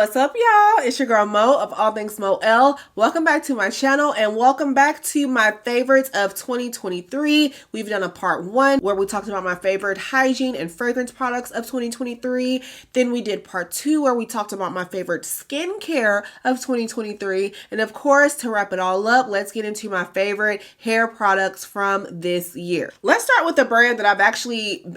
What's up, y'all? It's your girl Mo of All Things Mo L. Welcome back to my channel and welcome back to my favorites of 2023. We've done a part 1 where we talked about my favorite hygiene and fragrance products of 2023. Then we did part 2 where we talked about my favorite skincare of 2023. And of course, to wrap it all up, let's get into my favorite hair products from this year. Let's start with the brand that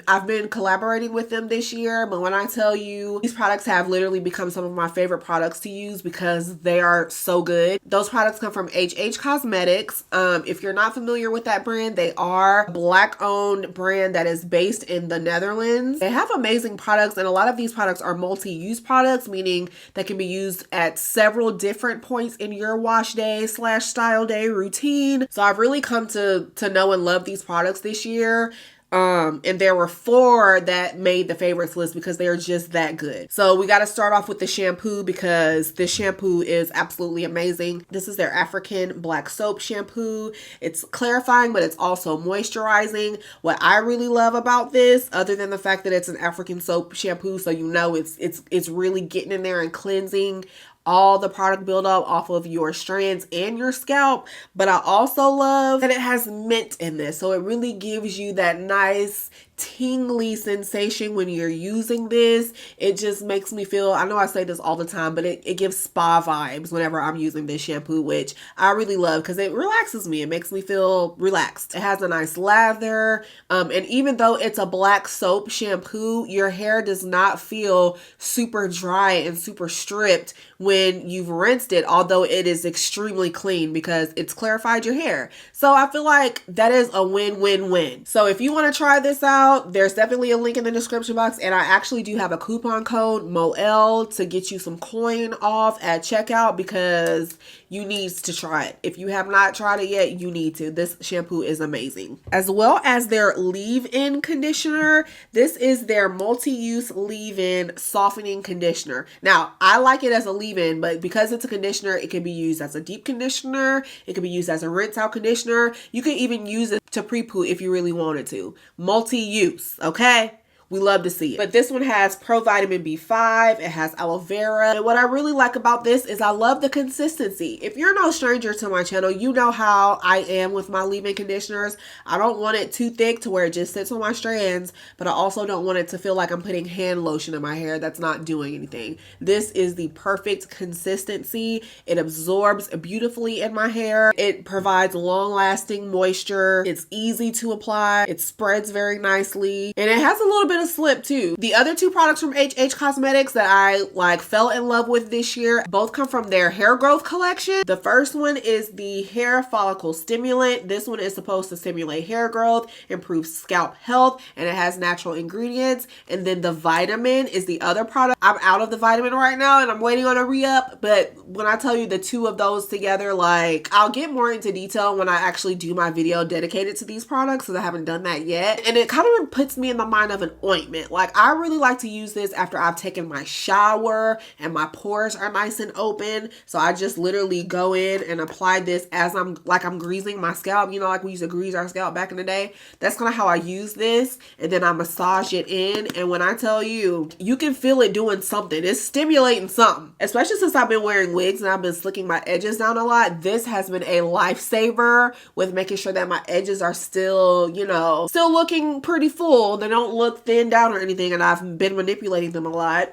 I've been collaborating with them this year. But when I tell you, these products have literally become some of my favorite products to use because they are so good. Those products come from HH Cosmetics. If you're not familiar with that brand, they are a Black-owned brand that is based in the Netherlands. They have amazing products, and a lot of these products are multi-use products, meaning they can be used at several different points in your wash day / style day routine. So I've really come to know and love these products this year. And there were 4 that made the favorites list because they're just that good. So we got to start off with the shampoo because this shampoo is absolutely amazing. This is their African Black Soap shampoo. It's clarifying, but it's also moisturizing. What I really love about this, other than the fact that it's an African soap shampoo, so you know it's really getting in there and cleansing all the product buildup off of your strands and your scalp, but I also love that it has mint in this, so it really gives you that nice tingly sensation when you're using this. It just makes me feel, I know I say this all the time, but it gives spa vibes whenever I'm using this shampoo, which I really love because it relaxes me. It makes me feel relaxed. It has a nice lather, and even though it's a black soap shampoo, your hair does not feel super dry and super stripped when you've rinsed it, although it is extremely clean because it's clarified your hair. So I feel like that is a win-win-win. So if you want to try this out, there's definitely a link in the description box, and I actually do have a coupon code MOEL to get you some coin off at checkout because you need to try it. If you have not tried it yet, you need to. This shampoo is amazing. As well as their leave-in conditioner. This is their multi-use leave-in softening conditioner. Now, I like it as a leave-in, but because it's a conditioner, it can be used as a deep conditioner. It can be used as a rinse-out conditioner. You can even use it to pre-poo if you really wanted to. Multi-use, okay? We love to see it. But this one has pro vitamin B5. It has aloe vera. And what I really like about this is I love the consistency. If you're no stranger to my channel, you know how I am with my leave-in conditioners. I don't want it too thick to where it just sits on my strands, but I also don't want it to feel like I'm putting hand lotion in my hair that's not doing anything. This is the perfect consistency. It absorbs beautifully in my hair. It provides long-lasting moisture. It's easy to apply. It spreads very nicely. And it has a little bit of slip too. The other 2 products from HH Cosmetics that I fell in love with this year, both come from their hair growth collection. The first one is the hair follicle stimulant. This one is supposed to stimulate hair growth, improve scalp health, and it has natural ingredients. And then the vitamin is the other product. I'm out of the vitamin right now and I'm waiting on a re-up, but when I tell you the 2 of those together, like, I'll get more into detail when I actually do my video dedicated to these products because I haven't done that yet. And it kind of puts me in the mind of an ointment. Like, I really like to use this after I've taken my shower and my pores are nice and open. So I just literally go in and apply this as I'm greasing my scalp. You know, like we used to grease our scalp back in the day. That's kind of how I use this. And then I massage it in. And when I tell you, you can feel it doing something. It's stimulating something. Especially since I've been wearing wigs and I've been slicking my edges down a lot. This has been a lifesaver with making sure that my edges are still, you know, still looking pretty full. They don't look thinned out or anything, and I've been manipulating them a lot.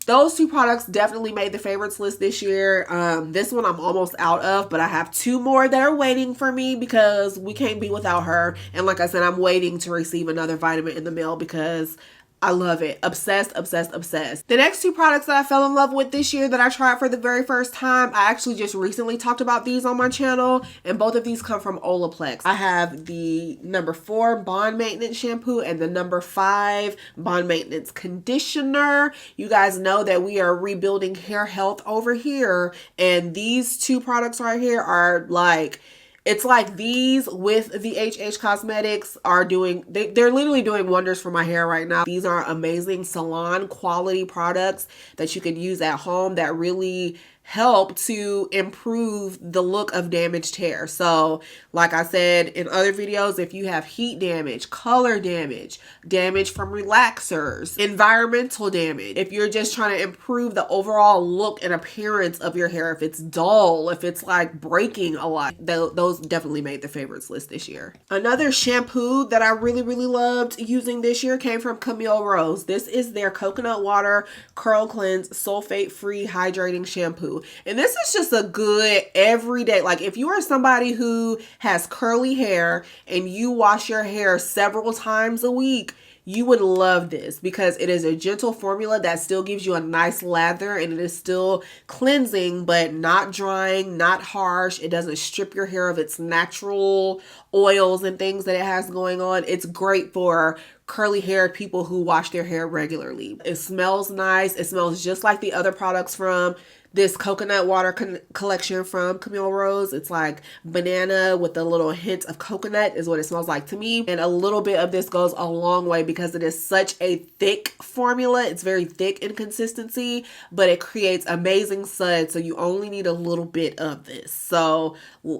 Those 2 products definitely made the favorites list this year. This one I'm almost out of, but I have 2 more that are waiting for me because we can't be without her. And like I said, I'm waiting to receive another vitamin in the mail because I love it. Obsessed, obsessed, obsessed. The next 2 products that I fell in love with this year that I tried for the very first time, I actually just recently talked about these on my channel, and both of these come from Olaplex. I have the number 4 Bond Maintenance Shampoo and the number 5 Bond Maintenance Conditioner. You guys know that we are rebuilding hair health over here, and these 2 products right here are like, It's like these with the HH Cosmetics are doing, they're literally doing wonders for my hair right now. These are amazing salon quality products that you can use at home that really help to improve the look of damaged hair. So like I said in other videos, if you have heat damage, color damage, damage from relaxers, environmental damage, if you're just trying to improve the overall look and appearance of your hair, if it's dull, if it's like breaking a lot, those definitely made the favorites list this year. Another shampoo that I really loved using this year came from Camille Rose. This is their coconut water curl cleanse sulfate free hydrating shampoo. And this is just a good everyday, like if you are somebody who has curly hair and you wash your hair several times a week, you would love this because it is a gentle formula that still gives you a nice lather, and it is still cleansing but not drying, not harsh. It doesn't strip your hair of its natural oils and things that it has going on. It's great for curly hair people who wash their hair regularly. It smells nice. It smells just like the other products from this coconut water collection from Camille Rose. It's like banana with a little hint of coconut is what it smells like to me. And a little bit of this goes a long way because it is such a thick formula. It's very thick in consistency, but it creates amazing suds. So you only need a little bit of this. So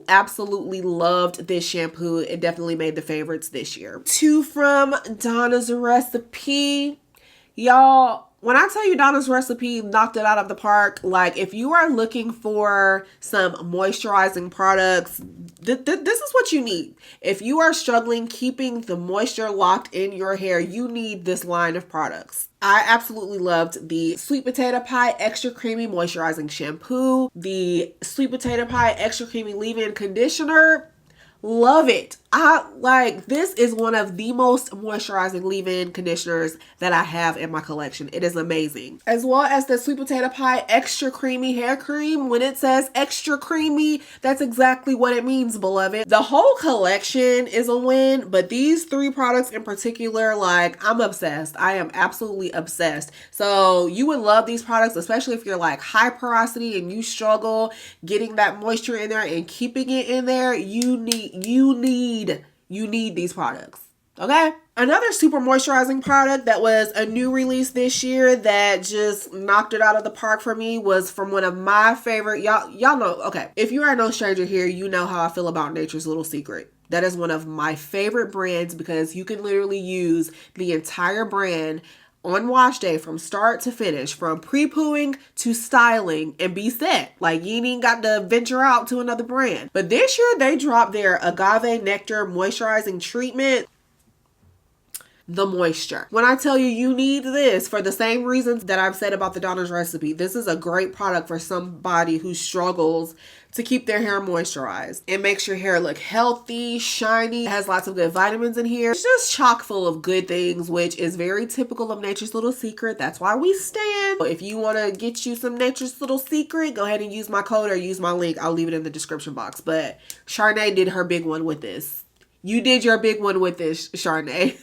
absolutely loved this shampoo. It definitely made the favorites this year. 2 from Donna's Recipe. Y'all, when I tell you Donna's Recipe knocked it out of the park, like if you are looking for some moisturizing products, this is what you need. If you are struggling keeping the moisture locked in your hair, you need this line of products. I absolutely loved the Sweet Potato Pie Extra Creamy Moisturizing Shampoo, the Sweet Potato Pie Extra Creamy Leave-In Conditioner. Love it. This is one of the most moisturizing leave-in conditioners that I have in my collection. It is amazing. As well as the Sweet Potato Pie Extra Creamy Hair Cream. When it says extra creamy, that's exactly what it means, beloved. The whole collection is a win, but these 3 products in particular, like, I'm obsessed. I am absolutely obsessed. So you would love these products, especially if you're like high porosity and you struggle getting that moisture in there and keeping it in there. You need these products. Okay. Another super moisturizing product that was a new release this year that just knocked it out of the park for me was from one of my favorite, y'all know, okay, if you are no stranger here, you know how I feel about Nature's Little Secret. That is one of my favorite brands because you can literally use the entire brand on wash day from start to finish, from pre-pooing to styling, and be set. Like, you ain't even got to venture out to another brand. But this year they dropped their Agave Nectar Moisturizing Treatment. The moisture. When I tell you, you need this for the same reasons that I've said about the Donna's Recipe. This is a great product for somebody who struggles to keep their hair moisturized. It makes your hair look healthy, shiny. It has lots of good vitamins in here. It's just chock full of good things, which is very typical of Nature's Little Secret. That's why we stand. If you want to get you some Nature's Little Secret, go ahead and use my code or use my link. I'll leave it in the description box. But Charnay did her big one with this. You did your big one with this, Charnay.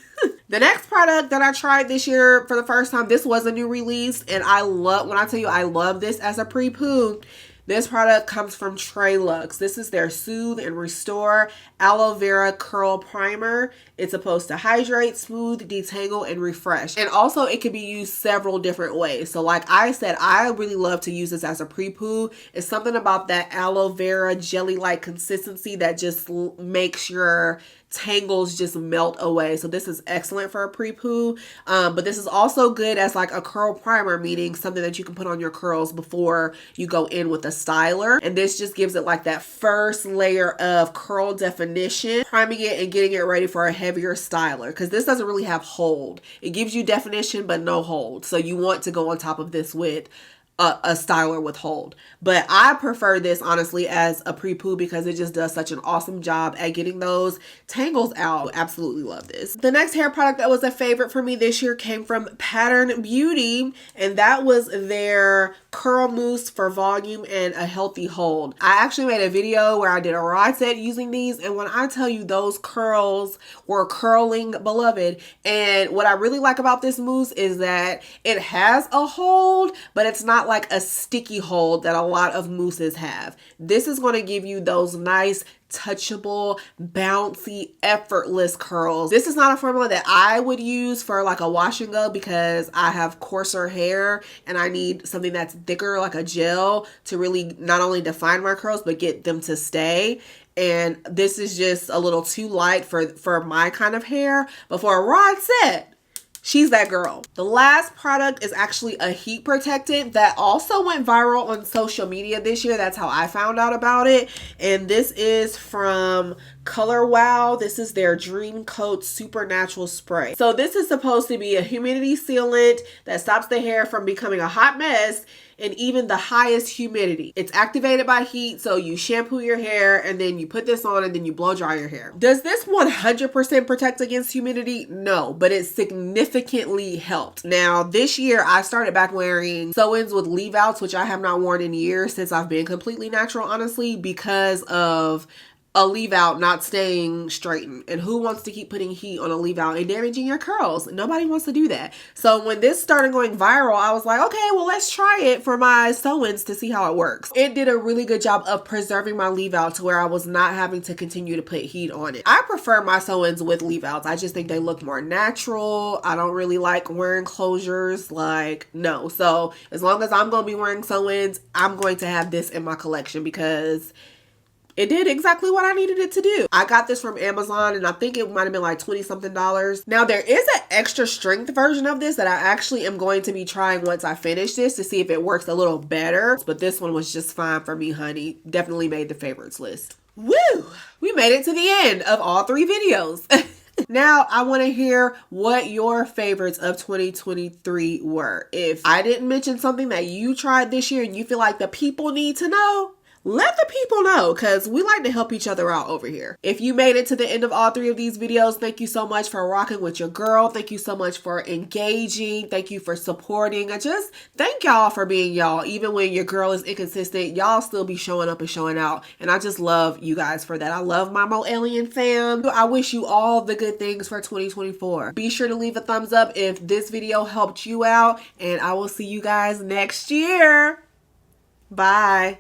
The next product that I tried this year for the first time, this was a new release, and when I tell you I love this as a pre-poo, this product comes from Trelux. This is their Soothe and Restore Aloe Vera Curl Primer. It's supposed to hydrate, smooth, detangle, and refresh. And also it can be used several different ways. So like I said, I really love to use this as a pre-poo. It's something about that aloe vera jelly-like consistency that just makes your tangles just melt away. So this is excellent for a pre-poo. But this is also good as like a curl primer, meaning something that you can put on your curls before you go in with a styler. And this just gives it like that first layer of curl definition, priming it and getting it ready for a heavier styler, because this doesn't really have hold. It gives you definition but no hold. So you want to go on top of this with a styler with hold. But I prefer this honestly as a pre-poo because it just does such an awesome job at getting those tangles out. Absolutely love this. The next hair product that was a favorite for me this year came from Pattern Beauty, and that was their curl mousse for volume and a healthy hold. I actually made a video where I did a rod set using these, and when I tell you those curls were curling, beloved. And what I really like about this mousse is that it has a hold, but it's not not like a sticky hold that a lot of mousses have. This is going to give you those nice, touchable, bouncy, effortless curls. This is not a formula that I would use for like a wash and go because I have coarser hair and I need something that's thicker, like a gel, to really not only define my curls but get them to stay. And this is just a little too light for my kind of hair. But for Rod set, she's that girl. The last product is actually a heat protectant that also went viral on social media this year. That's how I found out about it. And this is from Color Wow. This is their Dream Coat Supernatural Spray. So this is supposed to be a humidity sealant that stops the hair from becoming a hot mess and even the highest humidity. It's activated by heat, so you shampoo your hair and then you put this on and then you blow dry your hair. Does this 100% protect against humidity? No, but it significantly helped. Now, this year I started back wearing sew-ins with leave-outs, which I have not worn in years since I've been completely natural, honestly, because of a leave out not staying straightened. And who wants to keep putting heat on a leave out and damaging your curls? Nobody wants to do that. So when this started going viral, I was like, okay, well, let's try it for my sew-ins to see how it works. It did a really good job of preserving my leave out to where I was not having to continue to put heat on it. I prefer my sew-ins with leave outs. I just think they look more natural. I don't really like wearing closures, like, no. So as long as I'm going to be wearing sew-ins, I'm going to have this in my collection because it did exactly what I needed it to do. I got this from Amazon and I think it might have been like $20-something. Now there is an extra strength version of this that I actually am going to be trying once I finish this to see if it works a little better. But this one was just fine for me, honey. Definitely made the favorites list. Woo! We made it to the end of all 3 videos. Now, I want to hear what your favorites of 2023 were. If I didn't mention something that you tried this year and you feel like the people need to know, let the people know because we like to help each other out over here. If you made it to the end of all 3 of these videos, thank you so much for rocking with your girl. Thank you so much for engaging. Thank you for supporting. I just thank y'all for being y'all. Even when your girl is inconsistent, y'all still be showing up and showing out. And I just love you guys for that. I love my Mo Alien fam. I wish you all the good things for 2024. Be sure to leave a thumbs up if this video helped you out. And I will see you guys next year. Bye.